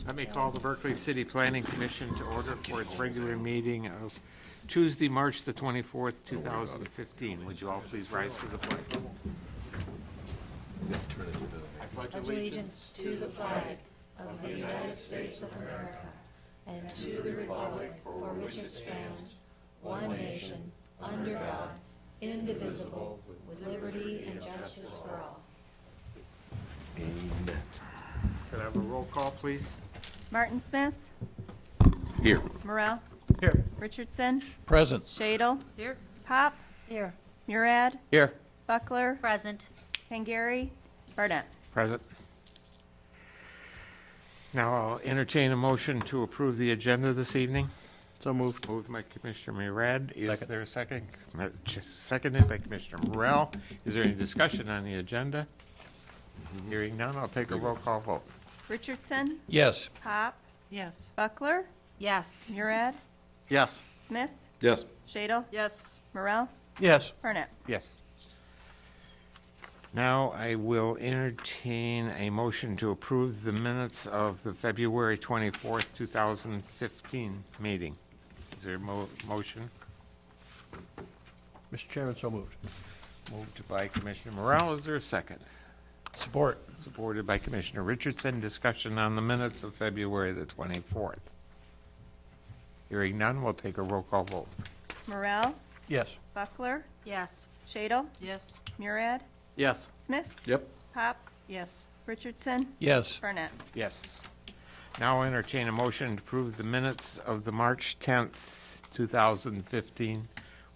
Let me call the Berkeley City Planning Commission to order for its regular meeting of Tuesday, March the 24th, 2015. Would you all please rise to the pledge? I pledge Allegiance to the flag of the United States of America and to the republic for which it stands, one nation, under God, indivisible, with liberty and justice for all. Amen. Could I have a roll call, please? Martin Smith, Here. Morel, Here. Richardson, Present. Shadle, Here. Pop, Here. Murad, Here. Buckler, Present. Pangari, Barnett. Present. Now I'll entertain a motion to approve the agenda this evening. So moved. Moved by Commissioner Murad. Is Second. there a second? Seconded by Commissioner Morel. Is there any discussion on the agenda? Hearing none, I'll take a roll call vote. Richardson, Yes. Pop, Yes. Buckler, Yes. Murad, Yes. Smith, Yes. Shadle, Yes. Morel, Yes. Barnett. Yes. Now I will entertain a motion to approve the minutes of the February 24th, 2015 meeting. Is there a motion? Mr. Chairman, so moved. Moved by Commissioner Morel. Is there a second? Support. Supported by Commissioner Richardson. Discussion on the minutes of February the 24th. Hearing none, we'll take a roll call vote. Morel, Yes. Buckler, Yes. Shadle, Yes. Murad, Yes. Smith, Yep. Pop, Yes. Richardson, Yes. Barnett. Yes. Now I'll entertain a motion to approve the minutes of the March 10th, 2015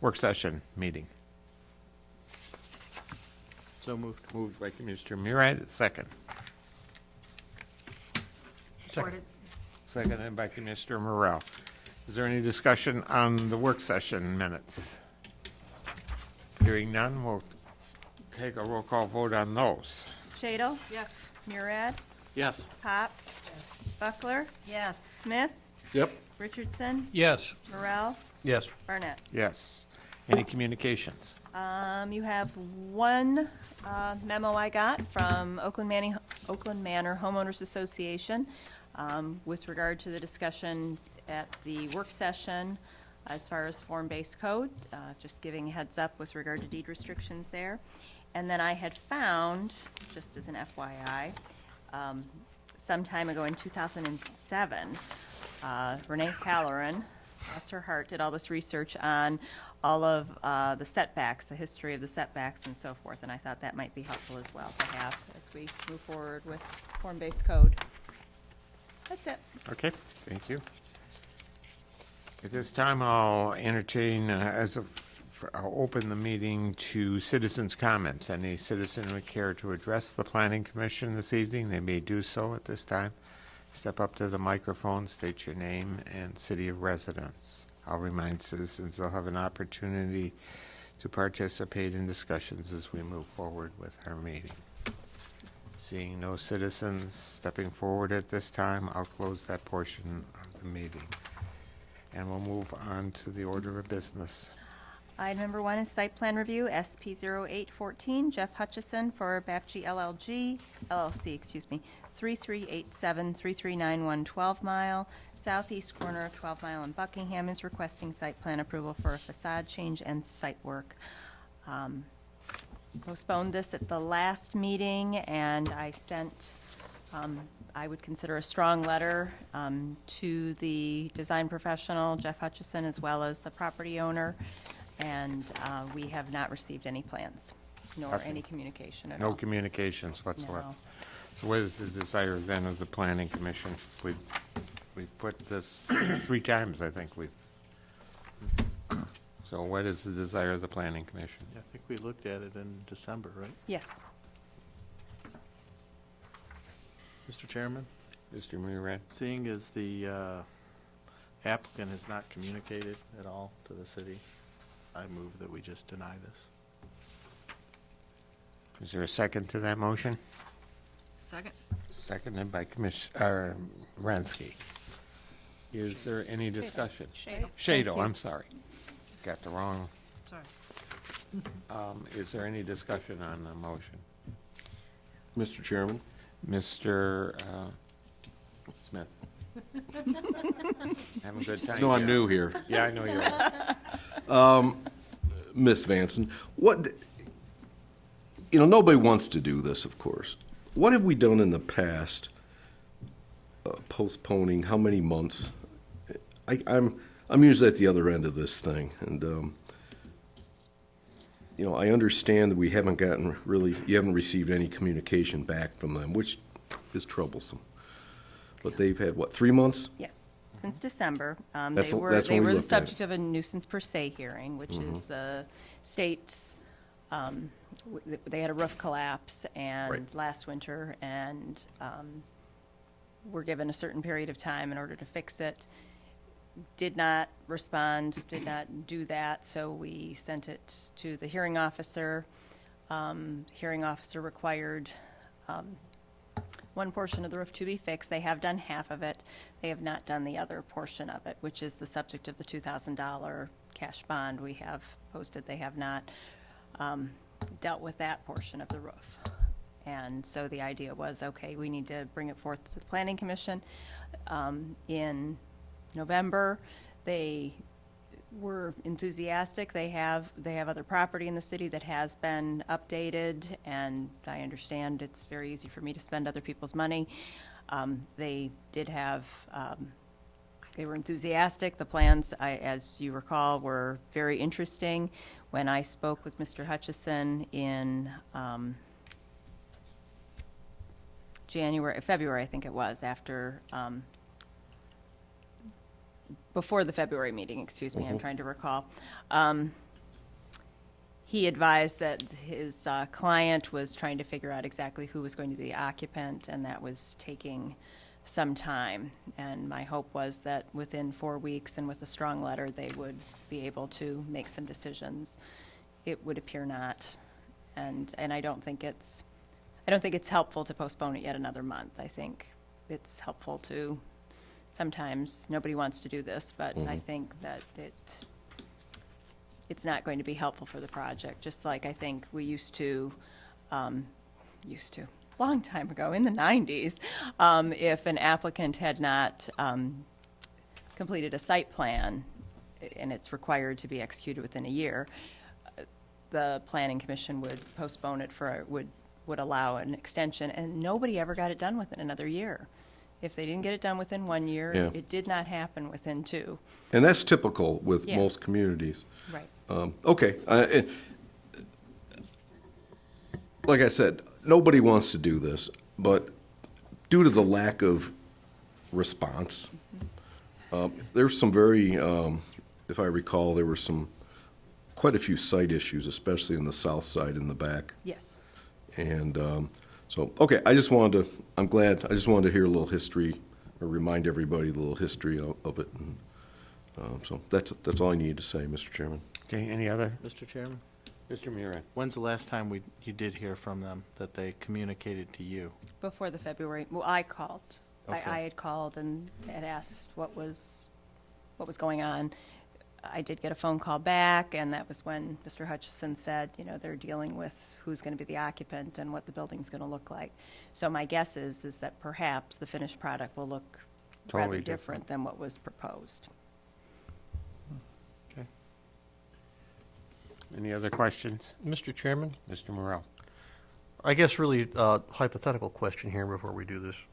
work session meeting. So moved. Moved by Commissioner Murad, second. Supported. Seconded by Commissioner Morel. Is there any discussion on the work session minutes? Hearing none, we'll take a roll call vote on those. Shadle, Yes. Murad, Yes. Pop, Buckler, Yes. Smith, Yep. Richardson, Yes. Morel, Yes. Barnett. Yes. Any communications? You have one memo I got from Oakland Manor Homeowners Association with regard to the discussion at the work session as far as form-based code, just giving a heads up with regard to deed restrictions there. And then I had found, just as an FYI, some time ago in 2007, Renee Halloran, bless her heart, did all this research on all of the setbacks, the history of the setbacks and so forth, and I thought that might be helpful as well to have as we move forward with form-based code. That's it. Okay, thank you. At this time, I'll entertain, I'll open the meeting to citizens' comments. Any citizen would care to address the Planning Commission this evening, they may do so at this time. Step up to the microphone, state your name and city of residence. I'll remind citizens they'll have an opportunity to participate in discussions as we move forward with our meeting. Seeing no citizens stepping forward at this time, I'll close that portion of the meeting. And we'll move on to the order of business. Item number 1 is site plan review, SP 0814, Jeff Hutchison for Bapchi LLC, 3387-3391 12 Mile, southeast corner of 12 Mile in Buckingham, is requesting site plan approval for a facade change and site work. Postponed this at the last meeting, and I sent, I would consider a strong letter to the design professional, Jeff Hutchison, as well as the property owner, and we have not received any plans, nor Nothing. any communication at all. No communications whatsoever. No. So what is the desire then of the Planning Commission? We've put this 3 times, I think we've. So what is the desire of the Planning Commission? I think we looked at it in December, right? Yes. Mr. Chairman, Mr. Murad? seeing as the applicant has not communicated at all to the city, I move that we just deny this. Is there a second to that motion? Second. Seconded by Commissioner Ransky. Is there any discussion? Shadle. Shadle, you. I'm sorry. Got the wrong. Sorry. Is there any discussion on the motion? Mr. Chairman, Mr. Smith. Having a good time. No, I'm Joe? new here. Yeah, I know you are. Miss Vanson, what, nobody wants to do this, of course. What have we done in the past, postponing how many months? I'm usually at the other end of this thing, and, I understand that we haven't you haven't received any communication back from them, which is troublesome. But they've had, what, 3 months? Yes, since December. That's They when were we the looked at subject of a nuisance per se hearing, which is the state's, they had a roof collapse and Right. last winter, and were given a certain period of time in order to fix it. Did not respond, did not do that, so we sent it to the hearing officer. Hearing officer required one portion of the roof to be fixed. They have done half of it. They have not done the other portion of it, which is the subject of the $2,000 cash bond we have posted. They have not dealt with that portion of the roof. And so the idea was, okay, we need to bring it forth to the Planning Commission. In November, they were enthusiastic. They have other property in the city that has been updated, and I understand it's very easy for me to spend other people's money. They did have, they were enthusiastic. The plans, as you recall, were very interesting. When I spoke with Mr. Hutchison in February, I think it was, after, before the February meeting, excuse me, I'm trying to recall. He advised that his client was trying to figure out exactly who was going to be the occupant, and that was taking some time. And my hope was that within 4 weeks and with a strong letter, they would be able to make some decisions. It would appear not, and I don't think it's helpful to postpone it yet another month. I think it's helpful to, sometimes nobody wants to do this, but I think that it's not going to be helpful for the project, just like I think we used to, long time ago, in the 90s, if an applicant had not completed a site plan, and it's required to be executed within a year, the Planning Commission would postpone it would allow an extension, and nobody ever got it done within another year. If they didn't get it done within 1 year, Yeah. it did not happen within 2. And that's typical with Yeah. most communities. Right. Okay, like I said, nobody wants to do this, but due to the lack of response, there's some very, if I recall, there were quite a few site issues, especially in the south side in the back. Yes. And so, okay, I just wanted to hear a little history, or remind everybody the little history of it. And, so that's all I needed to say, Mr. Chairman. Okay, any other? Mr. Chairman, Mr. Murin? when's the last time you did hear from them, that they communicated to you? Before the February, well, I called. Okay. I had called and had asked what was going on. I did get a phone call back, and that was when Mr. Hutchison said, they're dealing with who's going to be the occupant and what the building's going to look like. So my guess is that perhaps the finished product will look Totally rather different than what was proposed. Okay. Any other questions? Mr. Chairman, Mr. Morel? I guess really a hypothetical question here before we do this.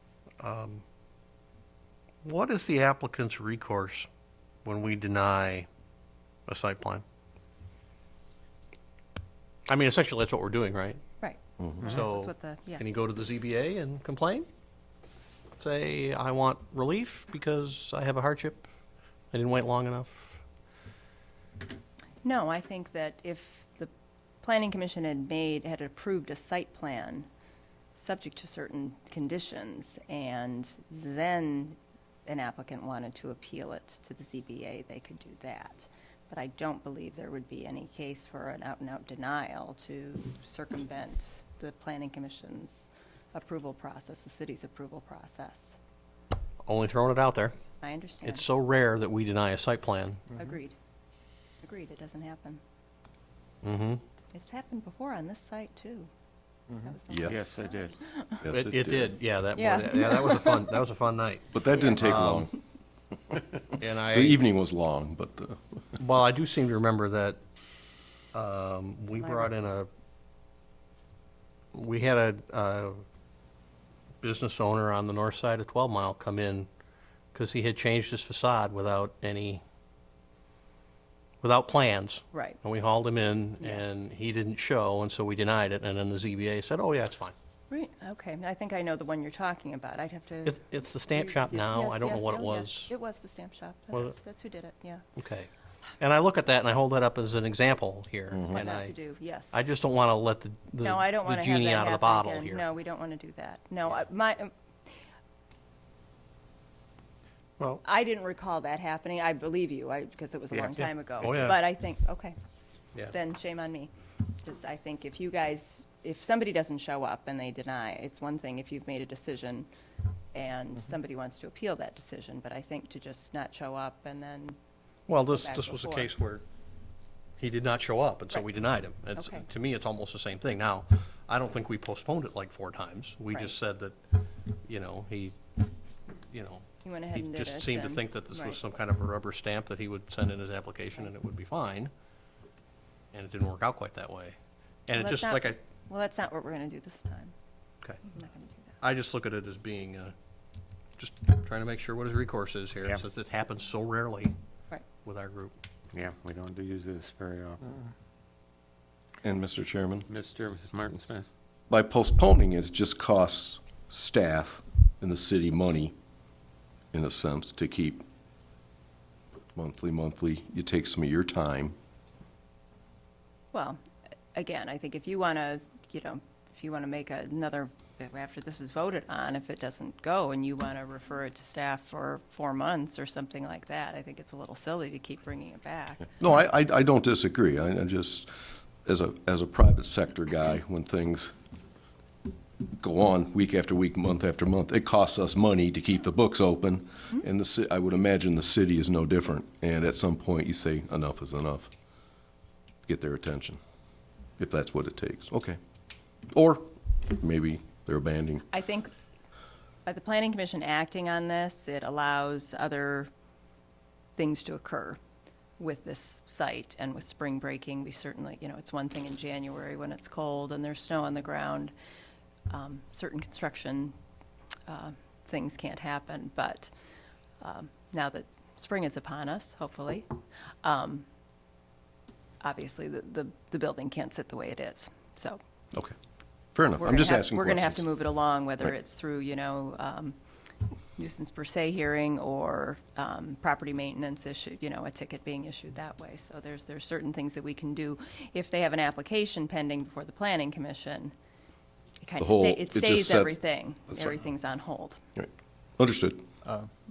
What is the applicant's recourse when we deny a site plan? I mean, essentially, that's what we're doing, right? Right. So, That's what yes. can he go to the ZBA and complain? Say, I want relief because I have a hardship, I didn't wait long enough? No, I think that if the Planning Commission had approved a site plan subject to certain conditions, and then an applicant wanted to appeal it to the ZBA, they could do that. But I don't believe there would be any case for an out-and-out denial to circumvent the Planning Commission's approval process, the city's approval process. Only throwing it out there. I understand. It's so rare that we deny a site plan. Agreed. Agreed, it doesn't happen. Mm-hmm. It's happened before on this site, too. That was the Yes. Yes, I did. Yes, It did, yeah, Yeah. that was a fun night. But that didn't take long. And The evening was long, but well, I do seem to remember that we brought in we had a business owner on the north side of 12 Mile come in because he had changed his facade without plans. Right. And we hauled him in, Yes. and he didn't show, and so we denied it. And then the ZBA said, "Oh yeah, it's fine." Right, okay, I think I know the one you're talking about, I'd have to. It's the stamp shop now. Yes, I don't know yes, what it oh, yes. was. It was the stamp shop, Was that's who did it, yeah. Okay. And I look at that and I hold that up as an example here. What And not to do, yes. I just don't want to let the No, I don't the want to have genie that out of the happen bottle again. here. No, we don't want to do that. No, Well, I didn't recall that happening, I believe you, because it was a Yeah. long time ago. Oh, yeah. But I think, okay, yeah. then shame on me. Because I think if somebody doesn't show up and they deny, it's one thing if you've made a decision and Mm-hmm. somebody wants to appeal that decision, but I think to just not show up and then, Well, this back was a before. case where he did not show up, and so Right. we denied him. Okay. To me, it's almost the same thing. Now, I don't think we postponed it like 4 times. We Right. just said that, he, you went ahead he and did it. just seemed to and- think that this right. was some kind of a rubber stamp that he would send in his application and it would be fine. And it didn't work out quite that way. And Well, it that's just, not- like Well, that's not what we're going to do this time. okay. I'm not going to do that. I just look at it as being, just trying to make sure what his recourse is here, Yeah. since it happens so rarely Right. with our group. Yeah, we don't use this very often. and Mr. Chairman, Mr. Martin Smith? by postponing it, it just costs staff and the city money, in a sense, to keep monthly. You take some of your time. Well, again, I think if you want to, if you want to make another, after this is voted on, if it doesn't go and you want to refer it to staff for 4 months or something like that, I think it's a little silly to keep bringing it back. No, I don't disagree. I just, as a private sector guy, when things go on week after week, month after month, it costs us money to keep the books open, and I would imagine the city is no different. And at some point, you say, enough is enough. Get their attention, if that's what it takes. Okay. Or maybe they're abandoning. I think by the planning commission acting on this, it allows other things to occur with this site and with spring breaking. We certainly, it's one thing in January when it's cold and there's snow on the ground. Certain construction things can't happen, but now that spring is upon us, hopefully, obviously the building can't sit the way it is. So Okay. Fair enough. we're I'm just gonna have- asking We're going to have to questions. move it along, whether Right. it's through, nuisance per se hearing or property maintenance issue, a ticket being issued that way. So there's certain things that we can do. If they have an application pending before the planning commission, it kind of it it just stays sets- everything. That's right. Everything's on hold. Right. Understood.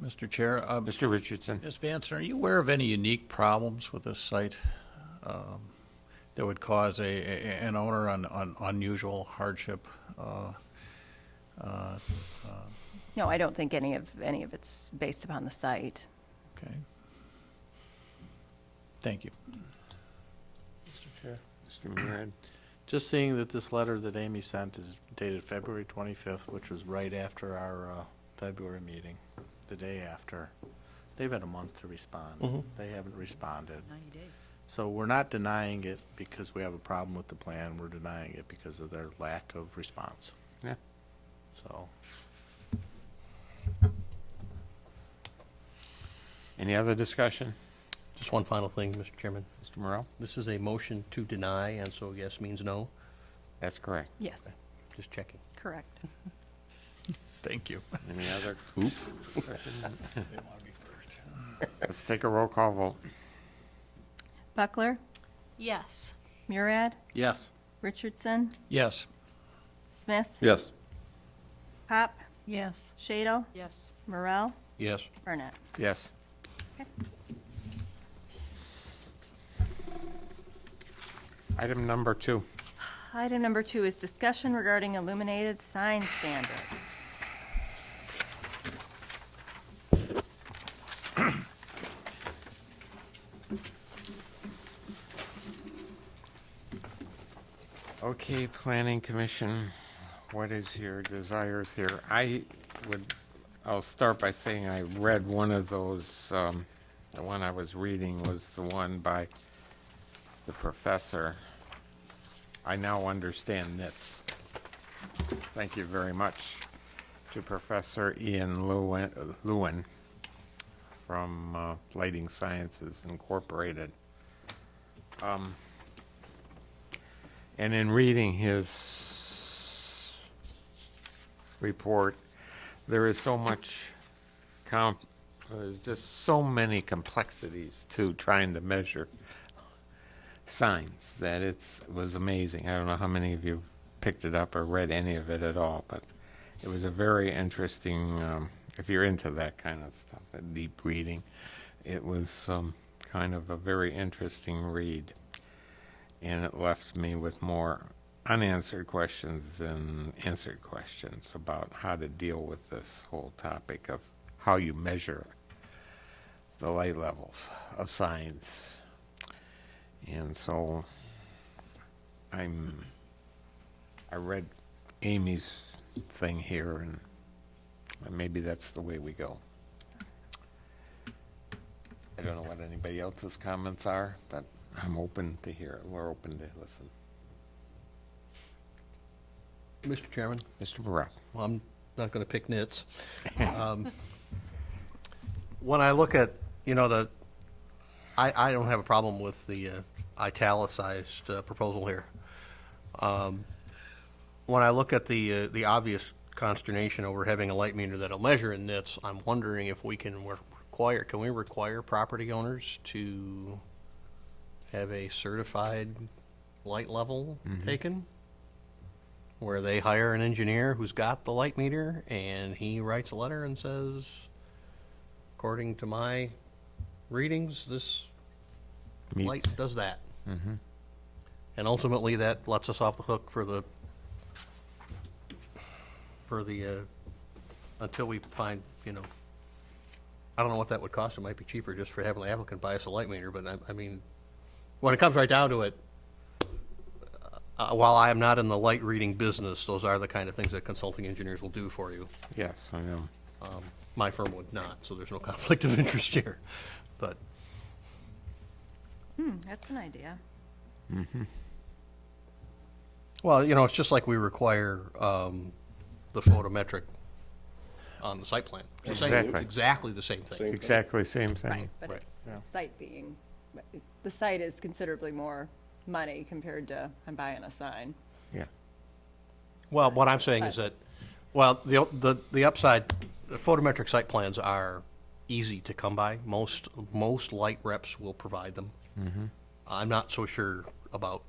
Mr. Chair, Mr. Richardson? Ms. Vanson, are you aware of any unique problems with this site that would cause an owner on unusual hardship? No, I don't think any of it's based upon the site. Okay. Thank you. Mr. Chair, Mr. Murad? just seeing that this letter that Amy sent is dated February 25th, which was right after our February meeting, the day after. They've had a month to respond. They haven't responded. 90 days. So we're not denying it because we have a problem with the plan. We're denying it because of their lack of response. Yeah. So, Any other discussion? Just one final thing, Mr. Chairman. Mr. Morel? This is a motion to deny, and so yes means no. That's correct. Yes, Just checking. correct. Thank you. Any other? Oops. Let's take a roll call vote. Buckler, Yes. Murad, yes. Richardson, Yes. Smith, Yes. Pop, Yes. Shadle, Yes. Morel, Yes. Burnett. Yes. Okay. Item number 2. Item number 2 is discussion regarding illuminated sign standards. Okay, Planning Commission, what is your desires here? I'll start by saying I read one of those, the one I was reading was the one by the professor. I now understand NITS. Thank you very much to Professor Ian Lewin from Lighting Sciences Incorporated. And in reading his report, there is so much, there's just so many complexities to trying to measure signs that it was amazing. I don't know how many of you picked it up or read any of it at all, but it was a very interesting, if you're into that kind of stuff, deep reading, it was kind of a very interesting read. And it left me with more unanswered questions than answered questions about how to deal with this whole topic of how you measure the light levels of signs. And so I read Amy's thing here, and maybe that's the way we go. I don't know what anybody else's comments are, but I'm open to hear it. We're open to listen. Mr. Chairman, Mr. Barat. well, I'm not going to pick nits. When I look at, I don't have a problem with the italicized proposal here. When I look at the obvious consternation over having a light meter that'll measure in nits, I'm wondering if we can require property owners to have a certified light level taken, where they hire an engineer who's got the light meter, and he writes a letter and says, according to my readings, this light does that. And ultimately, that lets us off the hook for the until we find, I don't know what that would cost. It might be cheaper just for having the applicant buy us a light meter, but I mean, when it comes right down to it, while I am not in the light reading business, those are the kind of things that consulting engineers will do for you. Yes, I know. My firm would not, so there's no conflict of interest here. But That's an idea. well, it's just like we require the photometric on the site plan. It's Exactly. exactly the same thing. Exactly same thing. Right, but Right. it's site being, the site is considerably more money compared to I'm buying a sign. Yeah. Well, what I'm saying is that, well, the upside, the photometric site plans are easy to come by. Most light reps will provide them. I'm not so sure about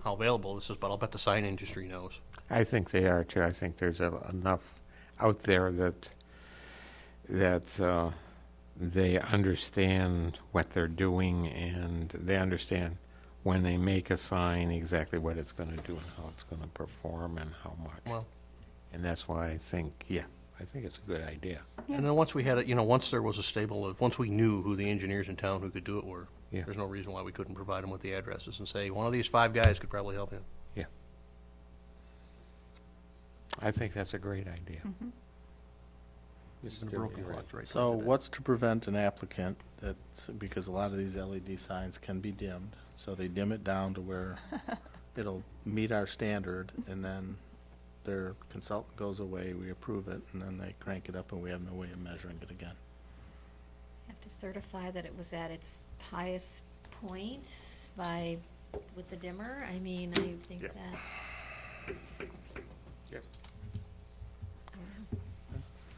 how available this is, but I'll bet the sign industry knows. I think they are too. I think there's enough out there that they understand what they're doing, and they understand when they make a sign exactly what it's going to do and how it's going to perform and how much. Well, And that's why I think it's a good idea. and then once we had it, once there was a stable of, once we knew who the engineers in town who could do it were, Yeah. there's no reason why we couldn't provide them with the addresses and say, one of these 5 guys could probably help you. Yeah. I think that's a great idea. The broken clock's right So there today. what's to prevent an applicant because a lot of these LED signs can be dimmed, so they dim it down to where it'll meet our standard, and then their consultant goes away, we approve it, and then they crank it up, and we have no way of measuring it again. Have to certify that it was at its highest point with the dimmer. I mean, I think Yeah. that. Yep.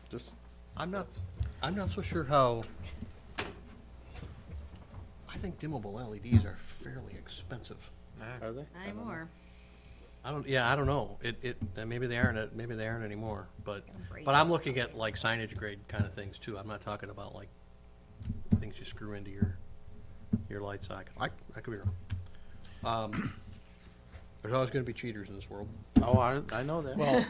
Just I'm not so sure how, I think dimmable LEDs are fairly expensive. are they? I'm more. I don't know. Maybe they aren't anymore, but Break. I'm looking at like signage grade kind of things too. I'm not talking about like things you screw into your light socket. I could be wrong. There's always going to be cheaters in this world. Oh, I know that. Well,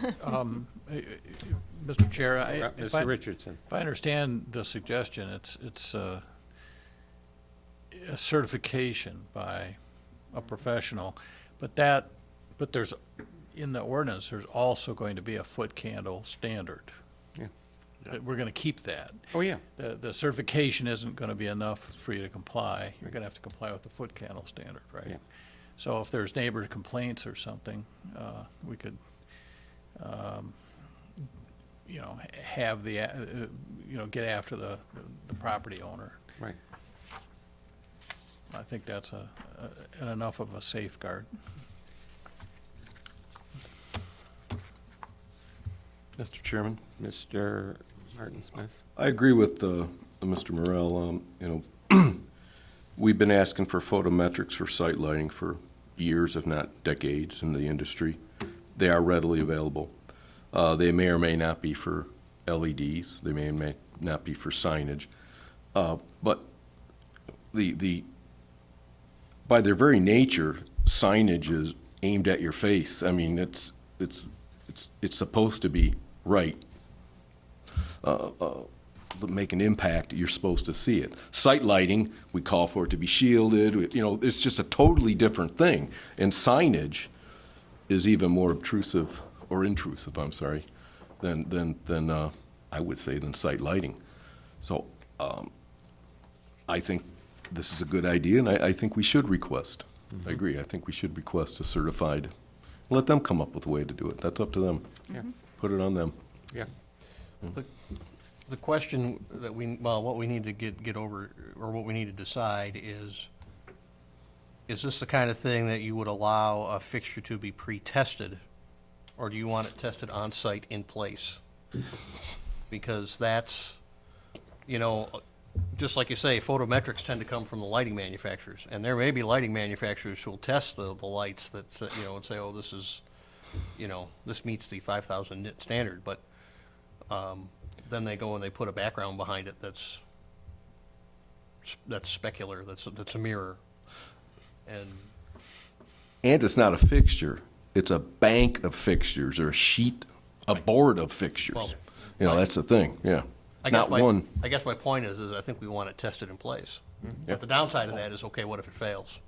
Mr. Chair, Mr. Richardson. if I understand the suggestion, it's a certification by a professional, But there's, in the ordinance, there's also going to be a foot candle standard. Yeah. We're going to keep that. Oh, yeah. The certification isn't going to be enough for you to comply. You're going to have to comply with the foot candle standard, right? Yeah. So if there's neighbor complaints or something, we could, have get after the property owner. Right. I think that's enough of a safeguard. Mr. Chairman? Mr. Martin Smith? I agree with Mr. Morel. We've been asking for photometrics for site lighting for years, if not decades, in the industry. They are readily available. They may or may not be for LEDs. They may or may not be for signage. But by their very nature, signage is aimed at your face. I mean, it's supposed to be right. Make an impact, you're supposed to see it. Site lighting, we call for it to be shielded. It's just a totally different thing. And signage is even more obtrusive or intrusive, I'm sorry, than I would say than site lighting. So I think this is a good idea, and I think we should request. I agree. I think we should request a certified. Let them come up with a way to do it. That's up to them. Yeah. Put it on them. Yeah. The question that what we need to get over, or what we need to decide is this the kind of thing that you would allow a fixture to be pre-tested, or do you want it tested on-site in place? Because that's, just like you say, photometrics tend to come from the lighting manufacturers, and there may be lighting manufacturers who will test the lights that, and say, oh, this is, this meets the 5,000 nit standard, but then they go and they put a background behind it that's specular, that's a mirror, and And it's not a fixture. It's a bank of fixtures or a board of fixtures. Well, That's the thing, yeah. It's not one. I guess my point is I think we want it tested in place. But the downside of that is, okay, what if it fails?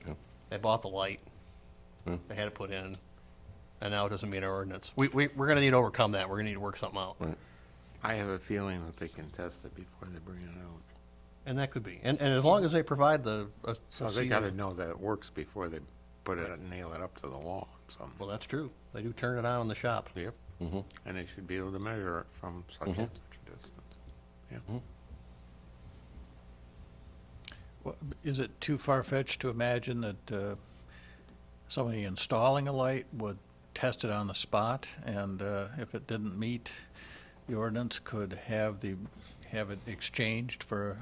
Yeah. They bought the light, Yeah. they had it put in, and now it doesn't meet our ordinance. We're gonna need to overcome that. We're gonna need to work something out. Right. I have a feeling that they can test it before they bring it out. And that could be. And as long as they provide So they gotta know that it works before they put it, nail it up to the wall. So, Well, that's true. They do turn it on in the shop. yep. Mm-hmm. And they should be able to measure it from such and such a distance. Yeah. Is it too far-fetched to imagine that somebody installing a light would test it on the spot, and if it didn't meet the ordinance, could have it exchanged for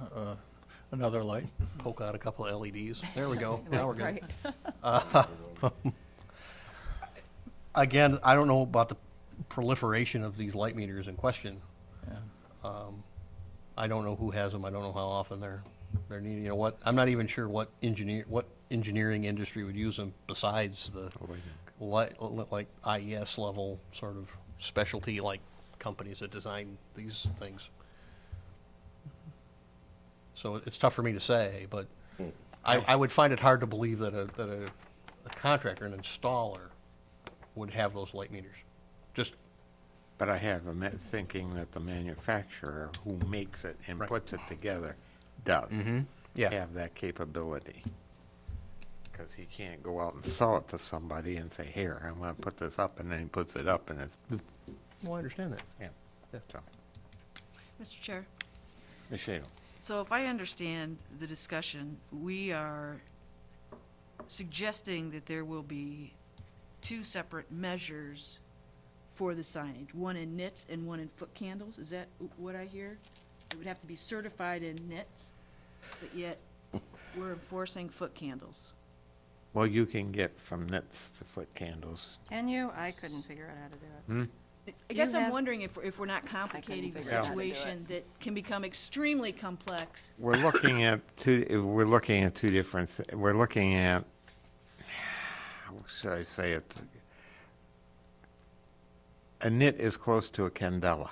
another light? Poke out a couple of LEDs. There we go. Now we're good. Right. Again, I don't know about the proliferation of these light meters in question. Yeah. I don't know who has them. I don't know how often they're needed. I'm not even sure what engineering industry would use them besides the like IES level sort of specialty like companies that design these things. So it's tough for me to say, but I would find it hard to believe that a contractor, an installer, would have those light meters. But I have thinking that the manufacturer who makes it and Right. puts it together does Yeah. have that capability. Because he can't go out and sell it to somebody and say, here, I'm gonna put this up, and then he puts it up, and it's, Well, I understand that. yeah. So, Mr. Chair, Ms. Shadle. so if I understand the discussion, we are suggesting that there will be two separate measures for the signage, one in nits and one in foot candles. Is that what I hear? It would have to be certified in nits, but yet we're enforcing foot candles. Well, you can get from nits to foot candles. Can you? I couldn't figure out how to do it. I guess You I'm have- wondering if we're not complicating the figure out how to do it. situation that can become extremely complex. We're looking at two different, we're looking at, how should I say it? A nit is close to a candela,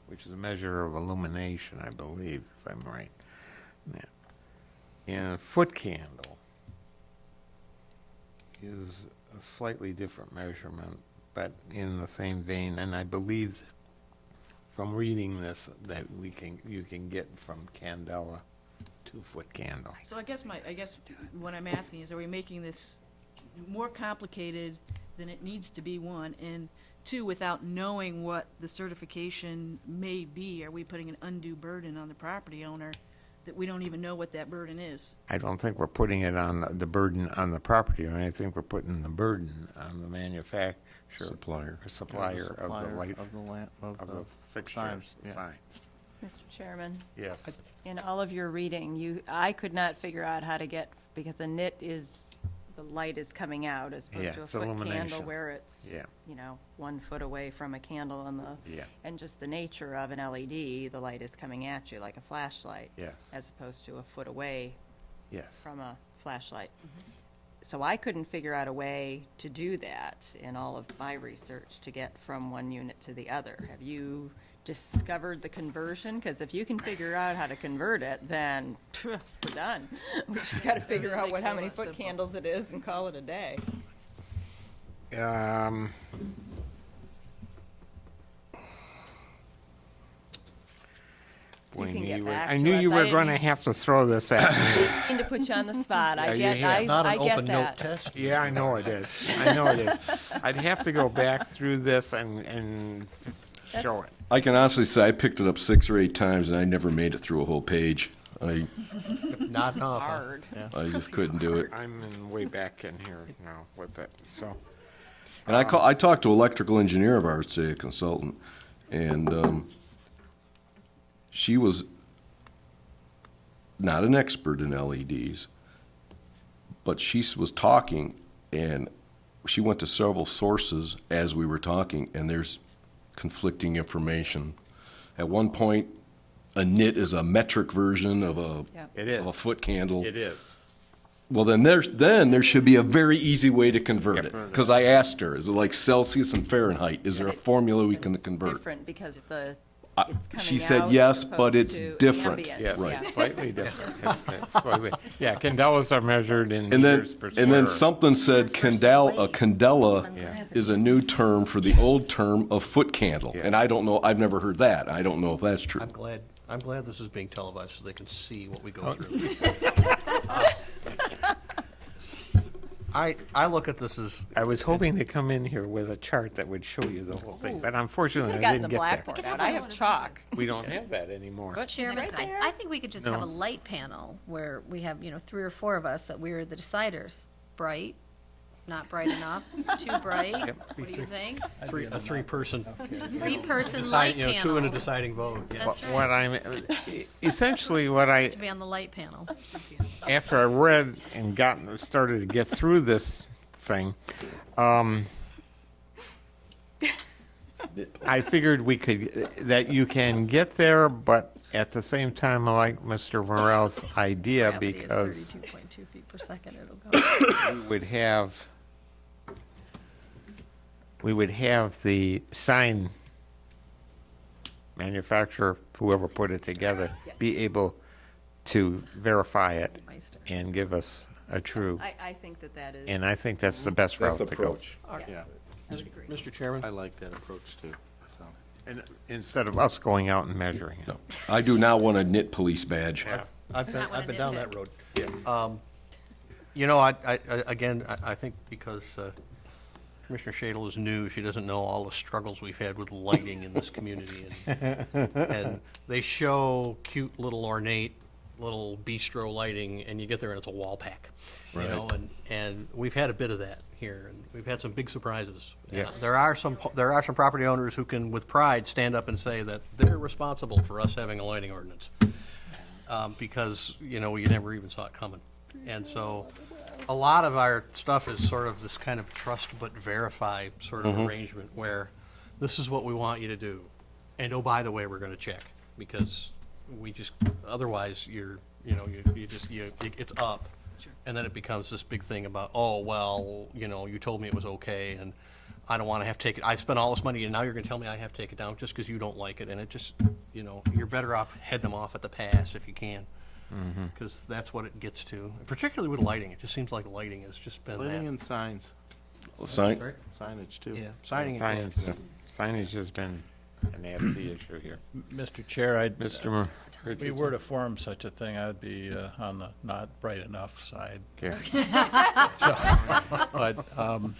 which is a measure of illumination, I believe, if I'm right. Yeah. In a foot candle is a slightly different measurement, but in the same vein, and I believe from reading this that you can get from candela, 2-foot candle. So I guess what I'm asking is, are we making this more complicated than it needs to be, one? And two, without knowing what the certification may be, are we putting an undue burden on the property owner that we don't even know what that burden is? I don't think we're putting it on the burden on the property, or I think we're putting the burden on the manufacturer. Supplier. Or supplier of the light, Of the lamp, of the fixtures, signs, yeah. signs. Mr. Chairman, Yes. in all of your reading, I could not figure out how to get, because a nit is, the light is coming out as Yeah, opposed to a it's foot candle illumination. where it's, Yeah. 1 foot away from a candle on the, Yeah. and just the nature of an LED, the light is coming at you like a flashlight. Yes. As opposed to a foot away Yes. from a flashlight. So I couldn't figure out a way to do that in all of my research to get from one unit to the other. Have you discovered the conversion? Because if you can figure out how to convert it, then we're done. We just got to figure out how many foot candles it is and call it a day. Boy, can I get knew back I to knew us. you I were didn't going to mean- have to throw this at me. I need to put you on the spot. I Yeah, you get, have. Not I an get open note that. test? Yeah, I know it is. I know it is. I'd have to go back through this and show it. I can honestly say I picked it up 6 or 8 times and I never made it through a whole page. I Not enough. huh? Hard. just couldn't do it. I'm in way back in here now with it, so. And I talked to an electrical engineer of ours today, a consultant, and she was not an expert in LEDs, but she was talking, and she went to several sources as we were talking, and there's conflicting information. At one point, a nit is a metric version of Yep. It is. of a foot candle. It is. Well, then there should be a very easy way to convert it. Because I asked her, is it like Celsius and Fahrenheit? Is there a formula we can It's convert? different because I- it's coming she said out yes, as but opposed it's to different. ambient. Yes, Right. slightly different. It's slightly- Yeah, candelas are measured in And then, meters per and then square. something said Meters versus a weight. candela Yeah. is a new term for the old term of foot candle. Yeah. And I don't know, I've never heard that. I don't know if that's true. I'm glad this is being televised so they can see what we go through. I look at this as, I was hoping to come in here with a chart that would show you the whole thing, but unfortunately I've I gotten the didn't get there. blackboard out. I have chalk. We don't have that anymore. Chairman, I think we could just have No. a light panel where we have, 3 or 4 of us that we're the deciders. Bright, not bright enough, too bright. What do you think? a three-person, 3-person light panel. 2 in a deciding vote. Yeah. That's right. What I'm, essentially what I, To be on the light panel. after I read and started to get through this thing, I figured that you can get there, but at the same time, I like Mr. Morel's idea Gravity is because 32.2 feet per second, it'll go. we would have the sign manufacturer, whoever put it together, be able to verify it and give us a true, I think that is. and I think that's the best route to go. Yeah, Mr. Chairman? I like that approach too, so. And instead of us going out and measuring it. I do not want a knit police badge. I've Not what been I down did that pick. road. I think because Commissioner Shadle is new, she doesn't know all the struggles we've had with lighting in this community. And they show cute little ornate little bistro lighting, and you get there and it's a wall pack. And we've had a bit of that here, and we've had some big surprises. Yes. There are some property owners who can, with pride, stand up and say that they're responsible for us having a lighting ordinance. Because, you never even saw it coming. And so, a lot of our stuff is sort of this kind of trust but verify sort of arrangement where this is what we want you to do. And oh, by the way, we're gonna check, because we just, otherwise it's up. And then it becomes this big thing about, oh, well, you told me it was okay, and I don't want to have to take it. I spent all this money, and now you're going to tell me I have to take it down just because you don't like it. And it just, you're better off heading them off at the pass if you can. Because that's what it gets to, particularly with lighting. It just seems like lighting has just been Lighting that. and signs, Sign, Right? signage too. Yeah, signing. Signage has been a nasty issue here. Mr. Chair, Mr. if we were to form such a thing, I'd be on the not bright enough side. Okay. So, but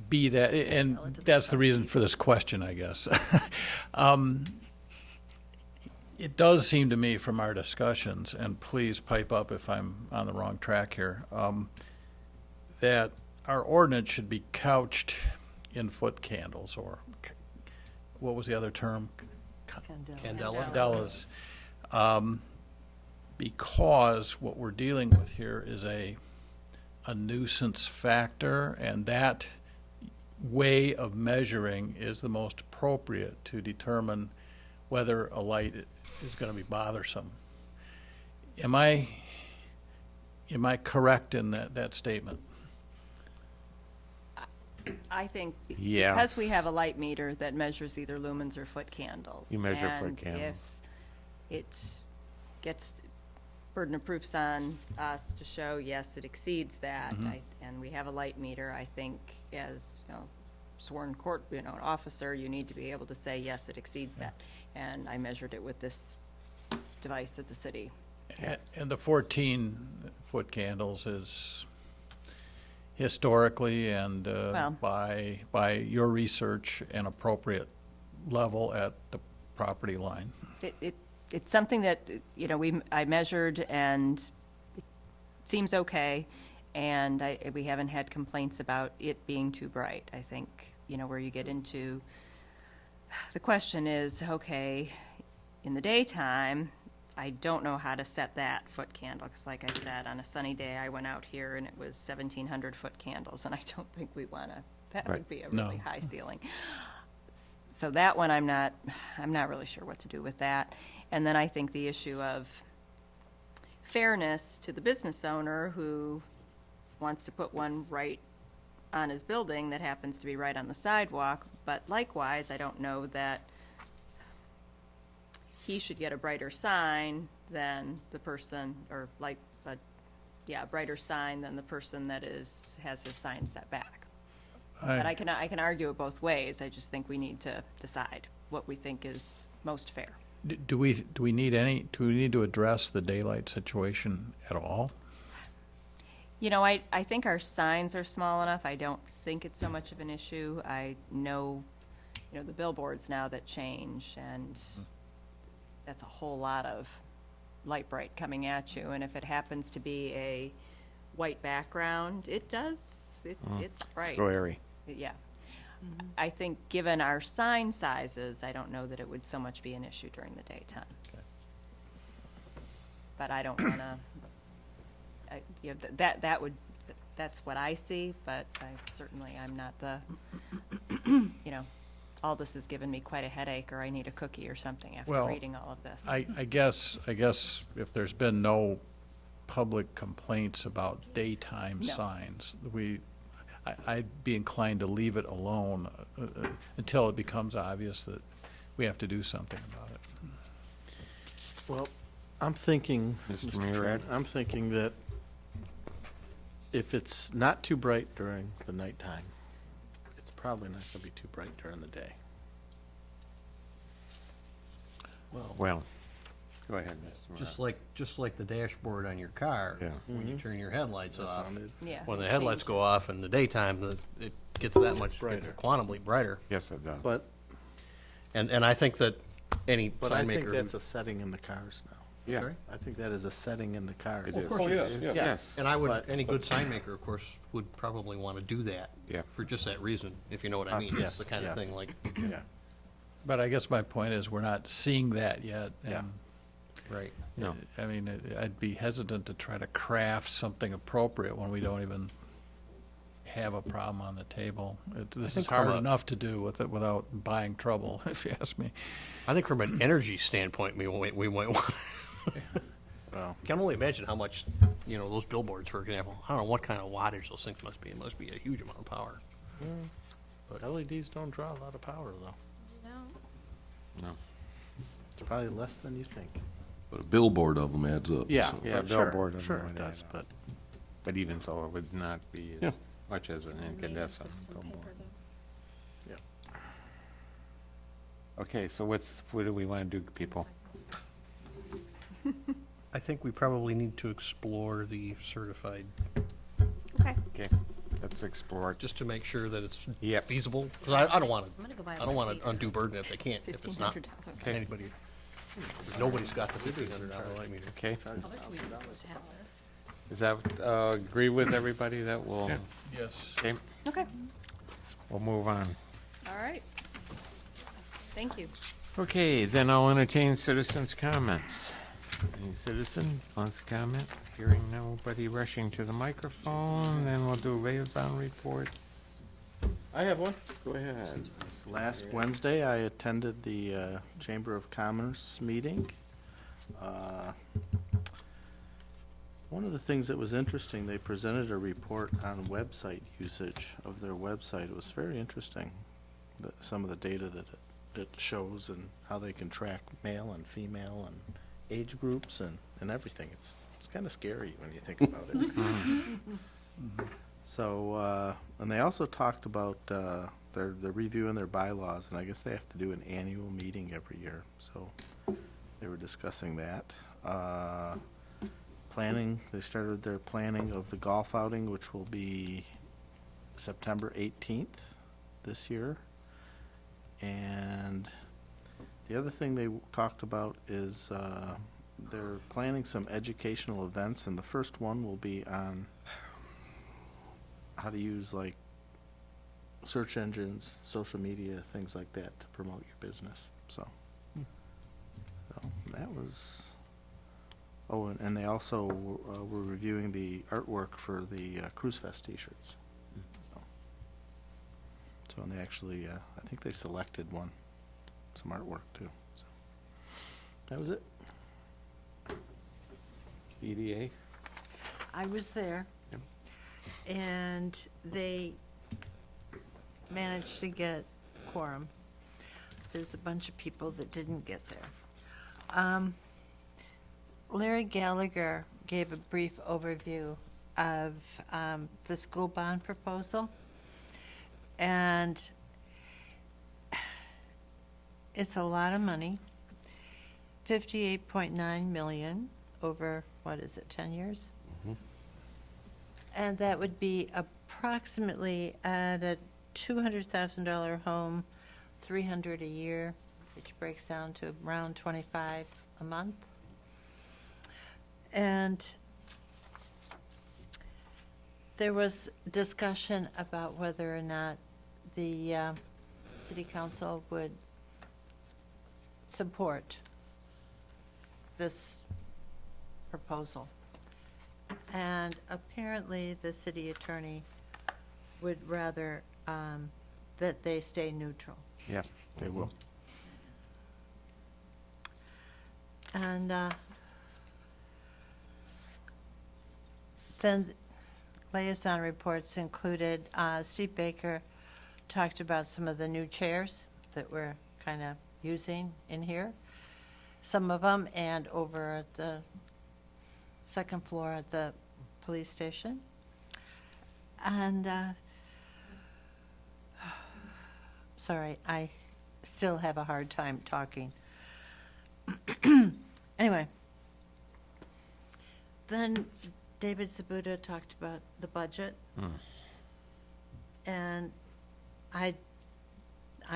be that, and that's the reason for this question, I guess. It does seem to me from our discussions, and please pipe up if I'm on the wrong track here, that our ordinance should be couched in foot candles, or what was the other term? Candela. Candelas. Because what we're dealing with here is a nuisance factor, and that way of measuring is the most appropriate to determine whether a light is going to be bothersome. Am I correct in that statement? I think Yeah. because we have a light meter that measures either lumens or foot candles. You measure foot and candles. if it gets, burden of proof's on us to show, yes, it exceeds that, and we have a light meter, I think as, sworn court, an officer, you need to be able to say, yes, it exceeds that. And I measured it with this device that the city has. And the 14-foot candles is historically and Well- by your research an appropriate level at the property line. It's something that, I measured and it seems okay. And we haven't had complaints about it being too bright. I think, where you get into, the question is, okay, in the daytime, I don't know how to set that foot candle, because like I said, on a sunny day, I went out here and it was 1,700 foot candles, and I don't think we want to, that Right. would be a No. really high ceiling. So that one, I'm not really sure what to do with that. And then I think the issue of fairness to the business owner who wants to put one right on his building that happens to be right on the sidewalk, but likewise, I don't know that he should get a brighter sign than the person, or like, a brighter sign than the person that has his sign set back. But I can argue it both ways. I just think we need to decide what we think is most fair. Do we need to address the daylight situation at all? I think our signs are small enough. I don't think it's so much of an issue. I know, the billboards now that change, and that's a whole lot of light bright coming at you. And if it happens to be a white background, it's bright. Glary. Yeah. I think given our sign sizes, I don't know that it would so much be an issue during the daytime. But I don't want to, that's what I see, but I'm not the, all this has given me quite a headache, or I need a cookie or something after Well, reading all of this. I guess if there's been no public complaints about daytime No. signs, I'd be inclined to leave it alone until it becomes obvious that we have to do something about it. Well, I'm thinking, Mr. Mr. Murad? Chairman, I'm thinking that if it's not too bright during the nighttime, it's probably not going to be too bright during the day. Well, go ahead, Mr. Morales. Just like the dashboard on your car. Yeah. When you turn your headlights That off. sounded, Yeah. When the headlights go off in the daytime, it gets that much, brighter. it's quantumly brighter. Yes, it does. but And I think that any I sign think maker. that's a setting in the cars now. Yeah, Sorry? I think that is a setting in the cars. it is. course it It is. is, yes. And I would, But- any good sign maker, of course, would probably want to do that. Yeah. For just that reason, if you know what I mean. Yes, It's the kind of yes. thing like, Yeah. But I guess my point is, we're not seeing that yet. Yeah. And right. No. I mean, I'd be hesitant to try to craft something appropriate when we don't even have a problem on the table. This is think hard from a- enough to do with it without buying trouble, if you ask me. I think from an energy standpoint, we might want. Well, I can only imagine how much, those billboards, for example. I don't know what kind of wattage those things must be. It must be a huge amount of power. but LEDs don't draw a lot of power, though. No. It's probably less than you think. But a billboard of them adds up. Yeah, so. Yeah, but sure, billboard and sure what it have does, you. but But even so, it would not be Yeah. as much as an incandescent billboard. Okay, so what do we want to do, people? I think we probably need to explore the certified, Okay. Okay, let's explore it. just to make sure that it's Yep. feasible. Because I don't want I'm gonna go buy to, a I don't want repeater. to undue burden if they can't, if it's not. $1,500. Okay. Anybody, nobody's got the $1,500 light meter. Okay, We used to have this. does that agree with everybody that will, Yes. okay, Okay, we'll move on. all right. Thank you. Okay, then I'll entertain citizens' comments. Any citizen wants to comment? Hearing nobody rushing to the microphone, then we'll do liaison report. I have one. Go ahead. Last Wednesday, I attended the Chamber of Commerce meeting. One of the things that was interesting, they presented a report on website usage of their website. It was very interesting, some of the data that it shows and how they can track male and female and age groups and everything. It's kind of scary when you think about it. So, and they also talked about they're reviewing their bylaws, and I guess they have to do an annual meeting every year. So they were discussing that. Planning, they started their planning of the golf outing, which will be September 18th this year. And the other thing they talked about is they're planning some educational events, and the first one will be on how to use like search engines, social media, things like that to promote your business. So that was. Oh, and they also were reviewing the artwork for the Cruise Fest T-shirts. So, and they actually, I think they selected some artwork too. So that was it. EDA? I was there, Yep. and they managed to get quorum. There's a bunch of people that didn't get there. Larry Gallagher gave a brief overview of the school bond proposal, and it's a lot of money, 58.9 million over, what is it, 10 years? And that would be approximately at a $200,000 home, 300 a year, which breaks down to around 25 a month. And there was discussion about whether or not the city council would support this proposal. And apparently, the city attorney would rather that they stay neutral. Yeah, they will. And then liaison reports included, Steve Baker talked about some of the new chairs that we're kind of using in here, some of them, and over at the second floor at the police station. And, sorry, I still have a hard time talking. Anyway, then David Zabuda talked about the budget. And I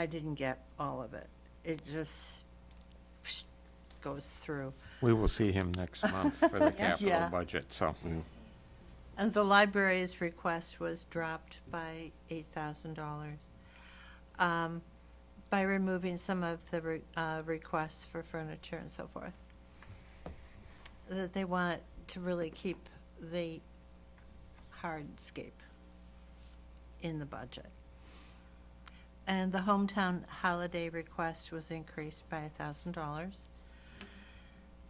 didn't get all of it. It just goes through. We will see him next month for the capital Yeah. budget, so. And the library's request was dropped by $8,000 by removing some of the requests for furniture and so forth. That they want to really keep the hardscape in the budget. And the hometown holiday request was increased by $1,000.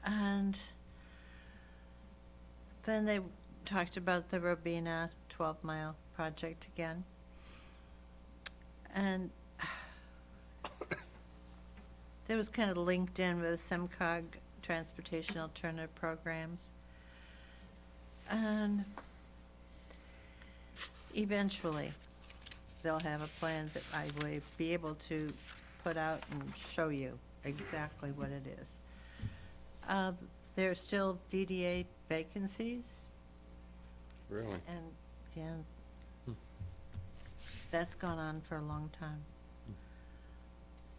And then they talked about the Robina 12-mile project again. And it was kind of linked in with SEMCOG transportation alternative programs. And eventually, they'll have a plan that I will be able to put out and show you exactly what it is. There's still DDA vacancies, Really? and, yeah, that's gone on for a long time.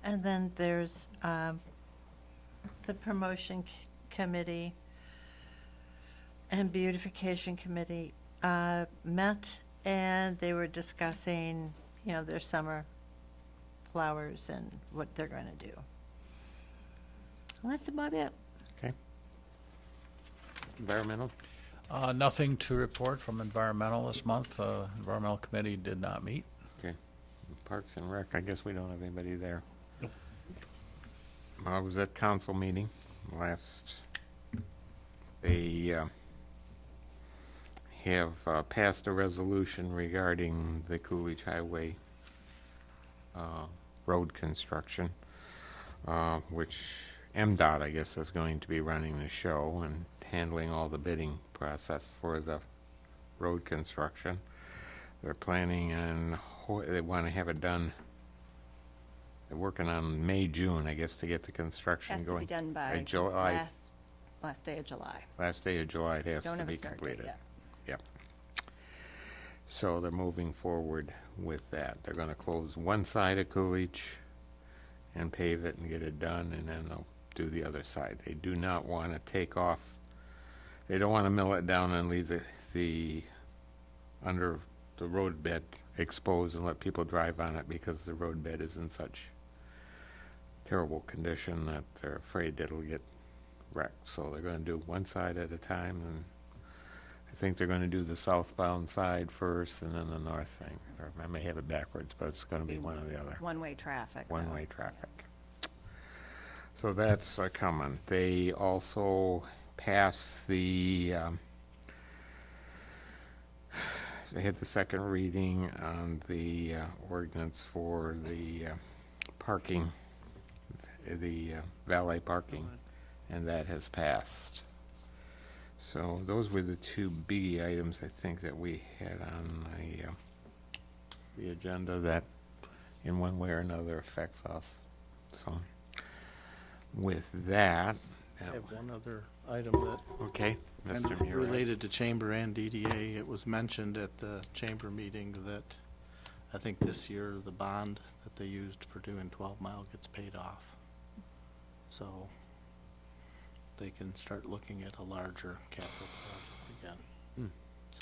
And then there's the promotion committee and beautification committee met, and they were discussing, you know, their summer flowers and what they're going to do. Well, that's about it. Okay. Environmental? Nothing to report from environmental this month. Environmental committee did not meet. Okay. Parks and Rec, I guess we don't have anybody there. I was at council meeting last. They have passed a resolution regarding the Coolidge Highway road construction, which MDOT, I guess, is going to be running the show and handling all the bidding process for the road construction. They're planning on, they want to have it done, they're working on May, June, I guess, to get the construction Has to going. be done by July, last day of July. last day of July, it has Don't to have a be start date completed. yet. Yep. So they're moving forward with that. They're gonna close one side of Coolidge and pave it and get it done, and then they'll do the other side. They do not wanna take off, they don't wanna mill it down and leave the under the road bed exposed and let people drive on it, because the road bed is in such terrible condition that they're afraid that it'll get wrecked. So they're gonna do one side at a time, and I think they're gonna do the southbound side first and then the north thing. Or I may have it backwards, but it's gonna be one or the other. One-way traffic. though. One-way traffic. So that's coming. They also passed the, they had the second reading on the ordinance for the parking, the valet parking, and that has passed. So those were the two biggie items, I think, that we had on the agenda that in one way or another affects us. So with that, I have one other item that okay, and Mr. Murray. related to chamber and DDA. It was mentioned at the chamber meeting that I think this year the bond that they used for doing 12 Mile gets paid off. So they can start looking at a larger capital project again.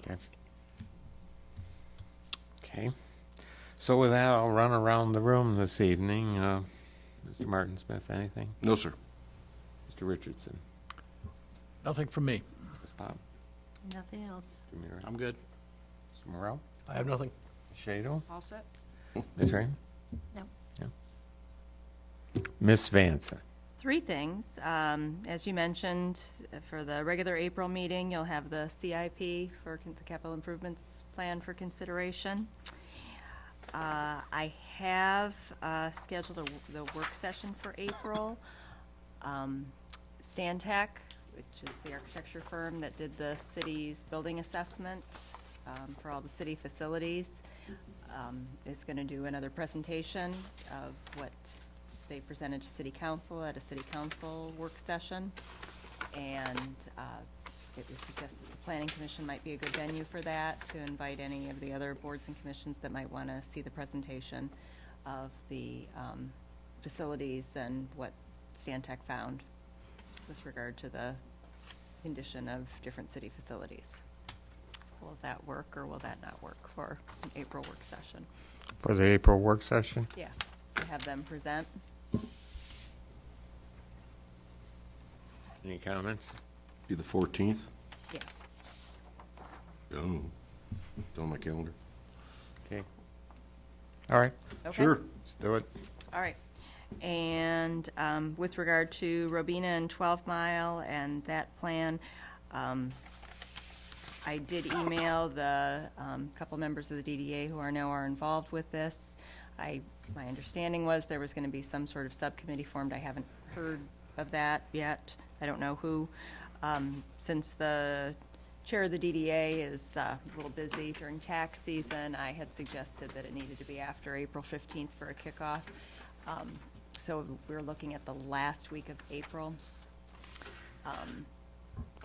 Okay. Okay. So with that, I'll run around the room this evening. Mr. Martin Smith, anything? No, sir. Mr. Richardson? Nothing from me. Ms. Pop? Nothing else. Mr. Murray? I'm good. Mr. Morrell? I have nothing. Shado? All set? Ms. Rain? No. Ms. Vanson? Three things. As you mentioned, for the regular April meeting, you'll have the CIP for the capital improvements plan for consideration. I have scheduled the work session for April. Stantec, which is the architecture firm that did the city's building assessment for all the city facilities, is going to do another presentation of what they presented to city council at a city council work session. And it was suggested the planning commission might be a good venue for that, to invite any of the other boards and commissions that might want to see the presentation of the facilities and what Stantec found with regard to the condition of different city facilities. Will that work, or will that not work for an April work session? For the April work session? Yeah, have them present. Any comments? Be the 14th? Yeah. Oh, it's on my calendar. Okay. All right, Okay. Sure. let's do it. All right. And with regard to Robina and 12 Mile and that plan, I did email the couple members of the DDA who are involved with this. My understanding was there was going to be some sort of subcommittee formed. I haven't heard of that yet. I don't know who, since the chair of the DDA is a little busy during tax season, I had suggested that it needed to be after April 15th for a kickoff. So we're looking at the last week of April.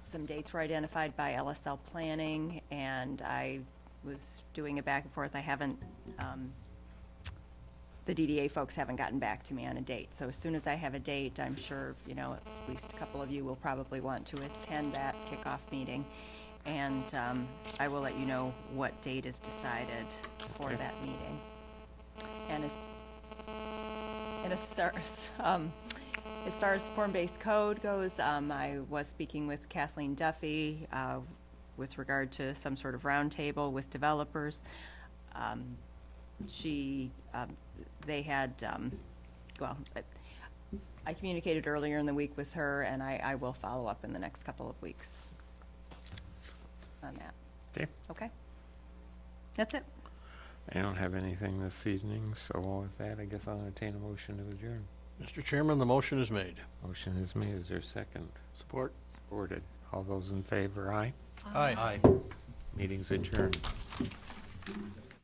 Some dates were identified by LSL Planning, and I was doing a back and forth. I haven't, the DDA folks haven't gotten back to me on a date. So as soon as I have a date, I'm sure, you know, at least a couple of you will probably want to attend that kickoff meeting. And I will let you know what date is decided for Okay. that meeting. And as far as the form-based code goes, I was speaking with Kathleen Duffy with regard to some sort of roundtable with developers. They had, well, I communicated earlier in the week with her, and I will follow up in the next couple of weeks on that. Okay. Okay? That's it. I don't have anything this evening, so with that, I guess I'll entertain a motion to adjourn. Mr. Chairman, the motion is made. Motion is made. Is there a second? Support? Supported. All those in favor, aye? Aye. Aye. Meeting's adjourned.